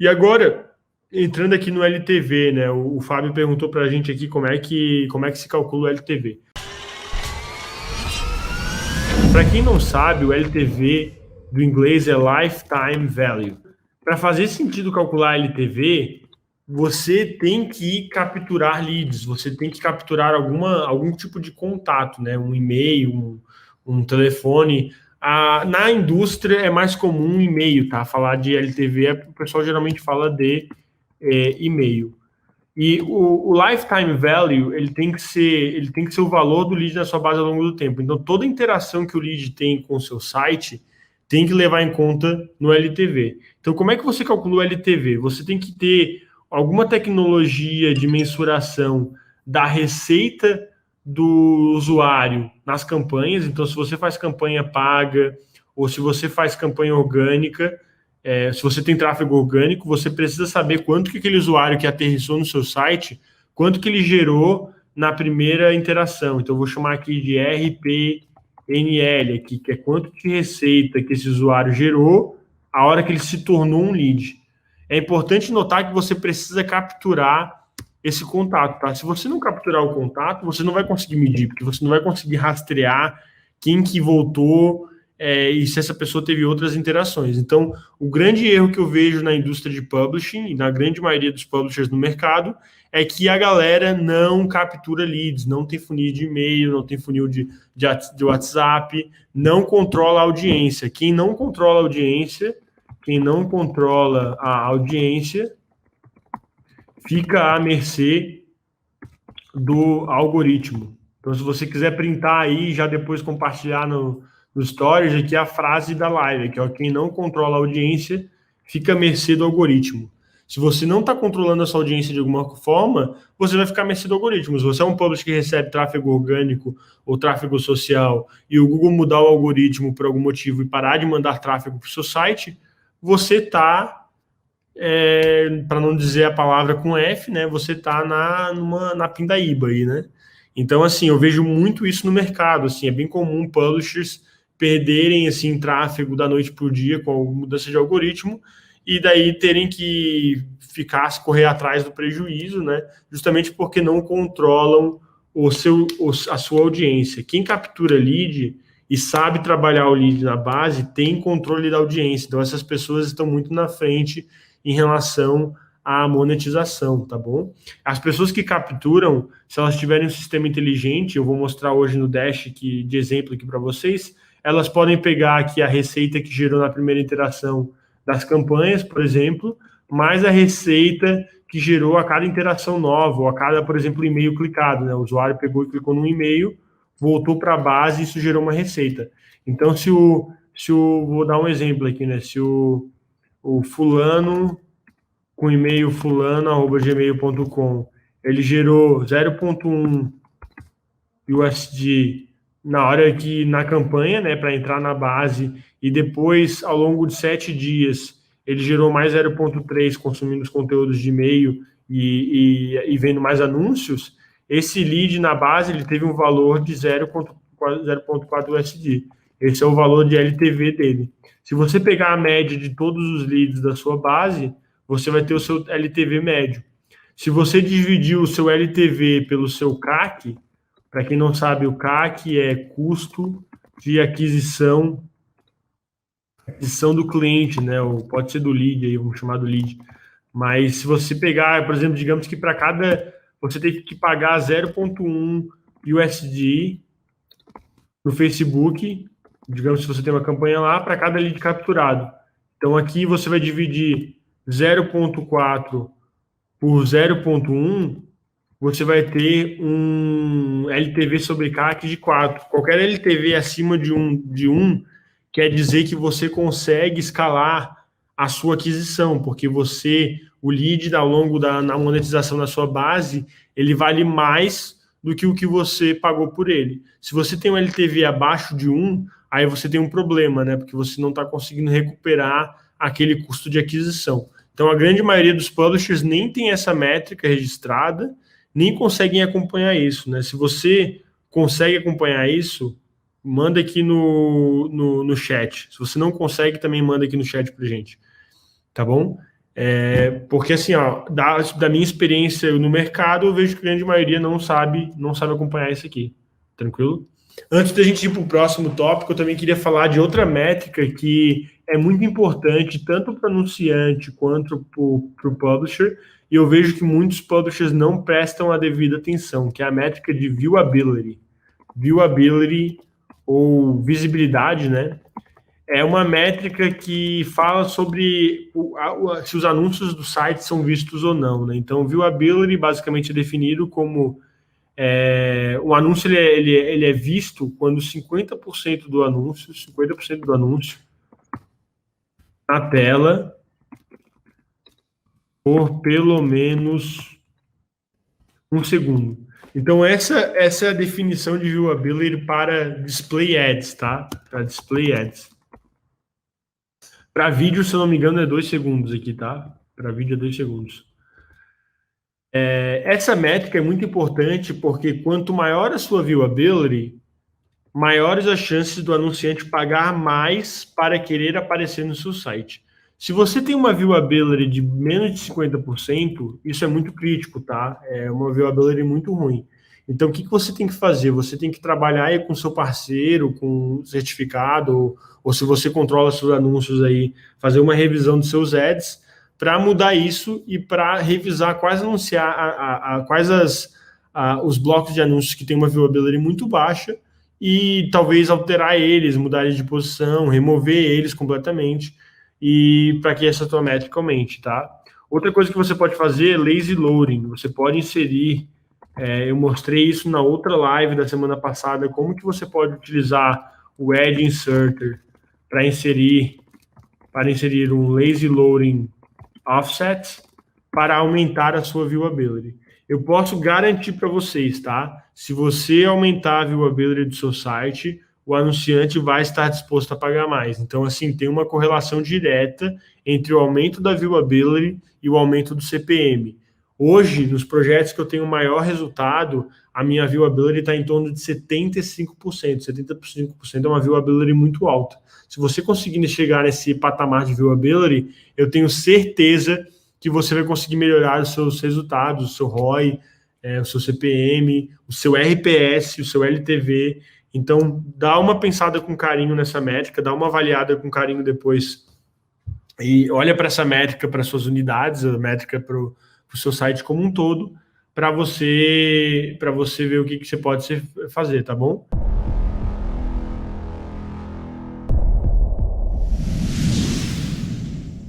E agora, entrando aqui no LTV, né? O Fábio perguntou para a gente aqui como é que se calcula o LTV. Para quem não sabe, o LTV do inglês é Lifetime Value. Para fazer sentido calcular LTV, você tem que capturar leads, você tem que capturar algum tipo de contato, né? Um e-mail, um telefone. Na indústria é mais comum um e-mail, tá? Falar de LTV, o pessoal geralmente fala de e-mail. E o lifetime value, ele tem que ser o valor do lead na sua base ao longo do tempo. Então, toda interação que o lead tem com o seu site tem que levar em conta no LTV. Então, como é que você calcula o LTV? Você tem que ter alguma tecnologia de mensuração da receita do usuário nas campanhas. Então, se você faz campanha paga ou se você faz campanha orgânica, se você tem tráfego orgânico, você precisa saber quanto que aquele usuário que aterrissou no seu site, quanto que ele gerou na primeira interação. Então, eu vou chamar aqui de RPNL, aqui, que é quanto de receita que esse usuário gerou a hora que ele se tornou um lead. É importante notar que você precisa capturar esse contato, tá? Se você não capturar o contato, você não vai conseguir medir, porque você não vai conseguir rastrear quem que voltou, e se essa pessoa teve outras interações. Então, o grande erro que eu vejo na indústria de publishing, e na grande maioria dos publishers no mercado, é que a galera não captura leads, não tem funil de e-mail, não tem funil de WhatsApp, não controla a audiência. Quem não controla a audiência fica à mercê do algoritmo. Então, se você quiser printar aí e já depois compartilhar no Stories, aqui é a frase da live, que é quem não controla a audiência fica à mercê do algoritmo. Se você não está controlando a sua audiência de alguma forma, você vai ficar à mercê do algoritmo. Se você é um publisher que recebe tráfego orgânico ou tráfego social e o Google mudar o algoritmo por algum motivo e parar de mandar tráfego para o seu site, você está, para não dizer a palavra com F, né? Você está na pindaíba aí, né? Então, assim, eu vejo muito isso no mercado. Assim, é bem comum publishers perderem assim tráfego da noite para o dia com a mudança de algoritmo e daí terem que correr atrás do prejuízo, né? Justamente porque não controlam a sua audiência. Quem captura lead e sabe trabalhar o lead na base tem controle da audiência. Então, essas pessoas estão muito na frente em relação à monetização, tá bom? As pessoas que capturam, se elas tiverem um sistema inteligente, eu vou mostrar hoje no Dash de exemplo aqui para vocês, elas podem pegar aqui a receita que gerou na primeira interação das campanhas, por exemplo, mais a receita que gerou a cada interação nova, ou a cada, por exemplo, e-mail clicado, né? O usuário pegou e clicou num e-mail, voltou para a base e isso gerou uma receita. Então, vou dar um exemplo aqui, né? Se o fulano, com e-mail fulano@gmail.com, ele gerou 0,1 USD na hora que na campanha, né, para entrar na base, e depois, ao longo de 7 dias, ele gerou mais 0,3 consumindo os conteúdos de e-mail e vendo mais anúncios, esse lead na base ele teve um valor de 0,4 USD. Esse é o valor de LTV dele. Se você pegar a média de todos os leads da sua base, você vai ter o seu LTV médio. Se você dividir o seu LTV pelo seu CAC, para quem não sabe, o CAC é custo de aquisição do cliente, né? Ou pode ser do lead, aí vamos chamar do lead. Mas se você pegar, por exemplo, digamos que para cada você tem que pagar 0,1 USD no Facebook, digamos que você tem uma campanha lá, para cada lead capturado. Então aqui você vai dividir 0,4 por 0,1, você vai ter um LTV sobre CAC de 4. Qualquer LTV acima de 1 quer dizer que você consegue escalar a sua aquisição, porque o lead ao longo na monetização da sua base, ele vale mais do que o que você pagou por ele. Se você tem um LTV abaixo de 1, aí você tem um problema, né? Porque você não está conseguindo recuperar aquele custo de aquisição. Então, a grande maioria dos publishers nem tem essa métrica registrada, nem conseguem acompanhar isso, né? Se você consegue acompanhar isso, manda aqui no chat. Se você não consegue, também manda aqui no chat pra gente, tá bom? Porque assim, ó, da minha experiência no mercado, eu vejo que a grande maioria não sabe acompanhar isso aqui. Tranquilo? Antes da gente ir para o próximo tópico, eu também queria falar de outra métrica que é muito importante, tanto para o anunciante quanto para o publisher, e eu vejo que muitos publishers não prestam a devida atenção, que é a métrica de viewability. Viewability ou visibilidade, né? É uma métrica que fala sobre se os anúncios do site são vistos ou não, né? Então, viewability basicamente é definido como o anúncio ele é visto quando 50% do anúncio na tela por pelo menos um segundo. Então, essa é a definição de viewability para display ads, tá? Para display ads. Para vídeo, se eu não me engano, é 2 segundos aqui, tá? Para vídeo é 2 segundos. Essa métrica é muito importante porque quanto maior a sua viewability, maiores as chances do anunciante pagar mais para querer aparecer no seu site. Se você tem uma viewability de menos de 50%, isso é muito crítico, tá? É uma viewability muito ruim. Então, o que você tem que fazer? Você tem que trabalhar aí com seu parceiro, com certificado, ou se você controla seus anúncios aí, fazer uma revisão dos seus ads para mudar isso e para revisar quais os blocos de anúncios que tem uma viewability muito baixa e talvez alterar eles, mudar eles de posição, remover eles completamente e para que essa tua métrica aumente, tá? Outra coisa que você pode fazer é lazy loading. Você pode inserir, eu mostrei isso na outra live da semana passada, como que você pode utilizar o Ad Inserter para inserir um lazy loading offset para aumentar a sua viewability. Eu posso garantir para vocês, tá? Se você aumentar a viewability do seu site, o anunciante vai estar disposto a pagar mais. Então, assim, tem uma correlação direta entre o aumento da viewability e o aumento do CPM. Hoje, nos projetos que eu tenho maior resultado, a minha viewability está em torno de 75%. 75% é uma viewability muito alta. Se você conseguir chegar nesse patamar de viewability, eu tenho certeza que você vai conseguir melhorar os seus resultados, o seu ROI, o seu CPM, o seu RPS, o seu LTV. Então, dá uma pensada com carinho nessa métrica, dá uma avaliada com carinho depois e olha para essa métrica, para suas unidades, a métrica para o seu site como um todo, para você ver o que você pode fazer, tá bom?